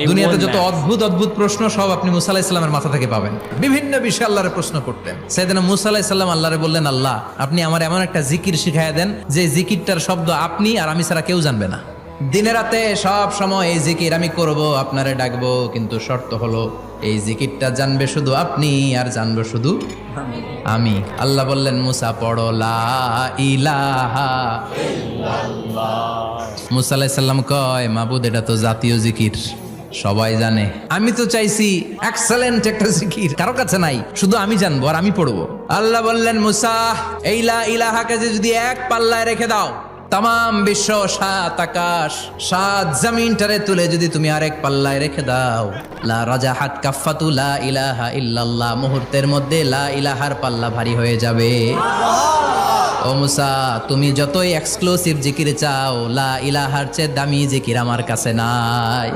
দুনিয়াতে যত অদ্ভুত অদ্ভুত প্রশ্ন সব আপনি মুসা আলাইহিস সালামের মাথা থেকে পাবেন। বিভিন্ন বিষয়ে আল্লাহরে প্রশ্ন করতেন। সাইয়েদনা মুসা আলাইহিস সালাম আল্লাহরে বললেন, আল্লাহ আপনি আমার এমন একটা জিকির শিখাইয়া দেন যে জিকিরটার শব্দ আপনি আর আমি ছাড়া কেউ জানবে না। দিনে রাতে সব সময় এই জিকির আমি করব, আপনারে ডাকবো, কিন্তু শর্ত হলো এই জিকিরটা জানবে শুধু আপনি আর জানবো শুধু আমি। আল্লাহ বললেন, মুসা পড়ো লা ইলাহা ইল্লাল্লাহ। মুসা আলাইহিস সালাম কয়, মাবুদ এটা তো জাতীয় জিকির, সবাই জানে। আমি তো চাইছি এক্সেলেন্ট একটা জিকির, কারো কাছে নাই, শুধু আমি জানবো আর আমি পড়বো। আল্লাহ বললেন, মুসা এই লা ইলাহাকে যদি এক পাল্লায় রেখে দাও, তাম বিশ্ব, সাত আকাশ, সাত জমিনটারে তুলে যদি তুমি আরেক পাল্লায় রেখে দাও, লা রাজাহাত কাফাতু লা ইলাহা ইল্লাল্লাহ, মুহূর্তের মধ্যে লা ইলাহার পাল্লা ভারী হয়ে যাবে। ও মুসা, তুমি যতই এক্সক্লুসিভ জিকির চাও, লা ইলাহার চেয়ে দামি জিকির আমার কাছে নাই।